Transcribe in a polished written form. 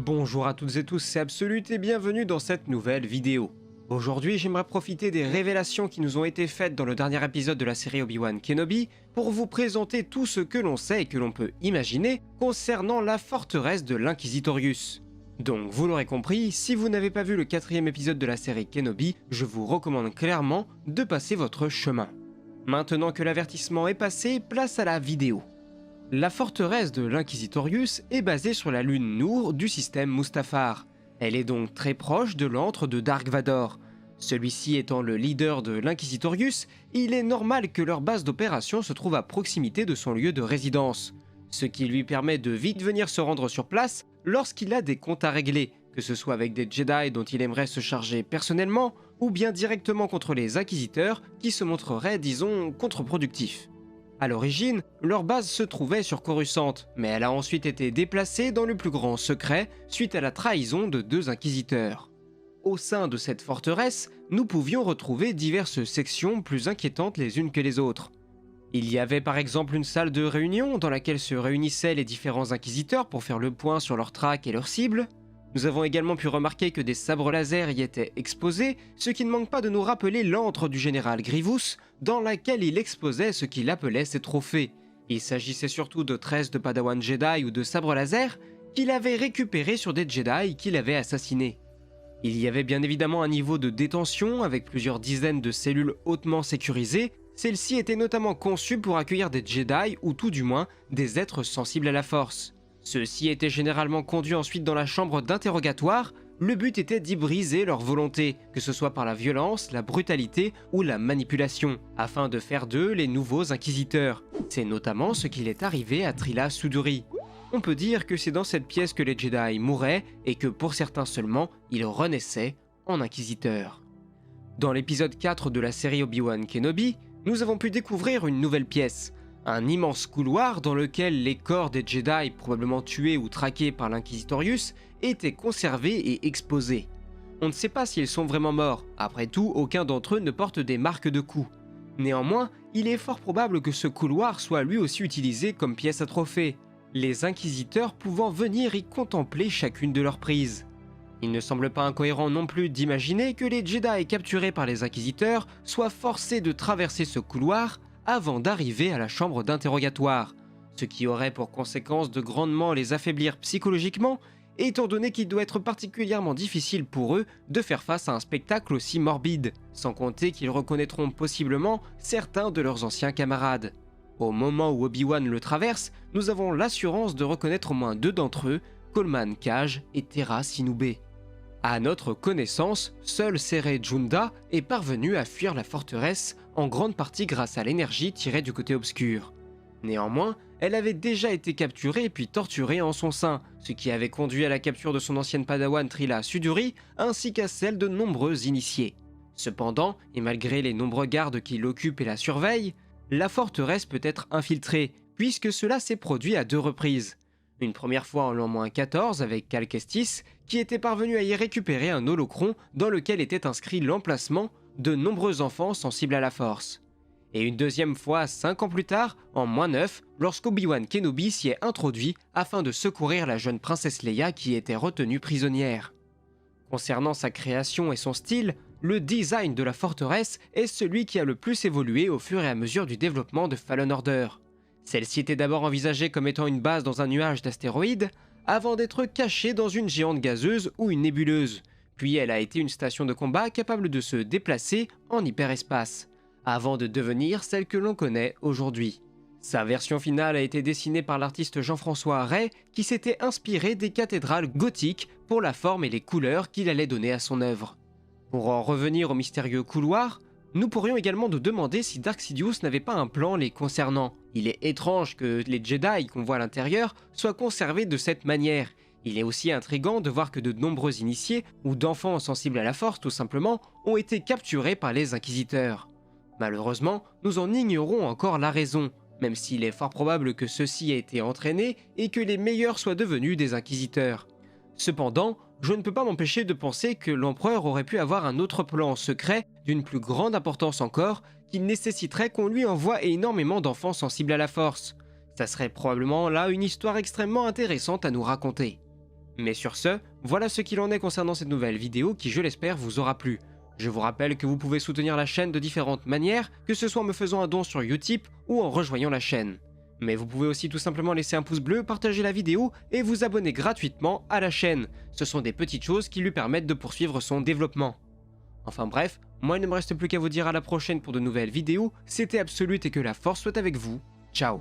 Bonjour à toutes et tous, c'est Absolute et bienvenue dans cette nouvelle vidéo. Aujourd'hui, j'aimerais profiter des révélations qui nous ont été faites dans le dernier épisode de la série Obi-Wan Kenobi pour vous présenter tout ce que l'on sait et que l'on peut imaginer concernant la forteresse de l'Inquisitorius. Donc, vous l'aurez compris, si vous n'avez pas vu le quatrième épisode de la série Kenobi, je vous recommande clairement de passer votre chemin. Maintenant que l'avertissement est passé, place à la vidéo. La forteresse de l'Inquisitorius est basée sur la lune Nour du système Mustafar. Elle est donc très proche de l'antre de Dark Vador. Celui-ci étant le leader de l'Inquisitorius, il est normal que leur base d'opération se trouve à proximité de son lieu de résidence, ce qui lui permet de vite venir se rendre sur place lorsqu'il a des comptes à régler, que ce soit avec des Jedi dont il aimerait se charger personnellement, ou bien directement contre les Inquisiteurs qui se montreraient, disons, contre-productifs. A l'origine, leur base se trouvait sur Coruscant, mais elle a ensuite été déplacée dans le plus grand secret suite à la trahison de deux inquisiteurs. Au sein de cette forteresse, nous pouvions retrouver diverses sections plus inquiétantes les unes que les autres. Il y avait par exemple une salle de réunion dans laquelle se réunissaient les différents inquisiteurs pour faire le point sur leurs tracks et leurs cibles. Nous avons également pu remarquer que des sabres laser y étaient exposés, ce qui ne manque pas de nous rappeler l'antre du général Grievous, dans laquelle il exposait ce qu'il appelait ses trophées. Il s'agissait surtout de tresses de Padawan Jedi ou de sabres laser qu'il avait récupérés sur des Jedi qu'il avait assassinés. Il y avait bien évidemment un niveau de détention avec plusieurs dizaines de cellules hautement sécurisées. Celles-ci étaient notamment conçues pour accueillir des Jedi ou tout du moins des êtres sensibles à la force. Ceux-ci étaient généralement conduits ensuite dans la chambre d'interrogatoire. Le but était d'y briser leur volonté, que ce soit par la violence, la brutalité ou la manipulation, afin de faire d'eux les nouveaux inquisiteurs. C'est notamment ce qu'il est arrivé à Trilla Suduri. On peut dire que c'est dans cette pièce que les Jedi mouraient et que pour certains seulement, ils renaissaient en inquisiteurs. Dans l'épisode 4 de la série Obi-Wan Kenobi, nous avons pu découvrir une nouvelle pièce. Un immense couloir dans lequel les corps des Jedi probablement tués ou traqués par l'Inquisitorius étaient conservés et exposés. On ne sait pas s'ils sont vraiment morts, après tout aucun d'entre eux ne porte des marques de coups. Néanmoins, il est fort probable que ce couloir soit lui aussi utilisé comme pièce à trophée, les Inquisiteurs pouvant venir y contempler chacune de leurs prises. Il ne semble pas incohérent non plus d'imaginer que les Jedi capturés par les Inquisiteurs soient forcés de traverser ce couloir avant d'arriver à la chambre d'interrogatoire, ce qui aurait pour conséquence de grandement les affaiblir psychologiquement, étant donné qu'il doit être particulièrement difficile pour eux de faire face à un spectacle aussi morbide, sans compter qu'ils reconnaîtront possiblement certains de leurs anciens camarades. Au moment où Obi-Wan le traverse, nous avons l'assurance de reconnaître au moins deux d'entre eux, Coleman Cage et Terra Sinube. À notre connaissance, seule Sereh Junda est parvenue à fuir la forteresse, en grande partie grâce à l'énergie tirée du côté obscur. Néanmoins, elle avait déjà été capturée puis torturée en son sein, ce qui avait conduit à la capture de son ancienne padawan Trilla Suduri, ainsi qu'à celle de nombreux initiés. Cependant, et malgré les nombreux gardes qui l'occupent et la surveillent, la forteresse peut être infiltrée, puisque cela s'est produit à deux reprises. Une première fois en l'an 14 avec Cal Kestis, qui était parvenu à y récupérer un holocron dans lequel était inscrit l'emplacement de nombreux enfants sensibles à la force. Et une deuxième fois 5 ans plus tard, en -9, lorsqu'Obi-Wan Kenobi s'y est introduit afin de secourir la jeune princesse Leia qui était retenue prisonnière. Concernant sa création et son style, le design de la forteresse est celui qui a le plus évolué au fur et à mesure du développement de Fallen Order. Celle-ci était d'abord envisagée comme étant une base dans un nuage d'astéroïdes, avant d'être cachée dans une géante gazeuse ou une nébuleuse, puis elle a été une station de combat capable de se déplacer en hyperespace, avant de devenir celle que l'on connaît aujourd'hui. Sa version finale a été dessinée par l'artiste Jean-François Ray, qui s'était inspiré des cathédrales gothiques pour la forme et les couleurs qu'il allait donner à son œuvre. Pour en revenir au mystérieux couloir, nous pourrions également nous demander si Dark Sidious n'avait pas un plan les concernant. Il est étrange que les Jedi qu'on voit à l'intérieur soient conservés de cette manière. Il est aussi intriguant de voir que de nombreux initiés, ou d'enfants sensibles à la force tout simplement, ont été capturés par les Inquisiteurs. Malheureusement, nous en ignorons encore la raison, même s'il est fort probable que ceux-ci aient été entraînés et que les meilleurs soient devenus des Inquisiteurs. Cependant, je ne peux pas m'empêcher de penser que l'empereur aurait pu avoir un autre plan secret d'une plus grande importance encore, qui nécessiterait qu'on lui envoie énormément d'enfants sensibles à la force. Ça serait probablement là une histoire extrêmement intéressante à nous raconter. Mais sur ce, voilà ce qu'il en est concernant cette nouvelle vidéo qui, je l'espère, vous aura plu. Je vous rappelle que vous pouvez soutenir la chaîne de différentes manières, que ce soit en me faisant un don sur Utip ou en rejoignant la chaîne. Mais vous pouvez aussi tout simplement laisser un pouce bleu, partager la vidéo et vous abonner gratuitement à la chaîne. Ce sont des petites choses qui lui permettent de poursuivre son développement. Enfin bref, moi il ne me reste plus qu'à vous dire à la prochaine pour de nouvelles vidéos, c'était Absolute et que la force soit avec vous. Ciao.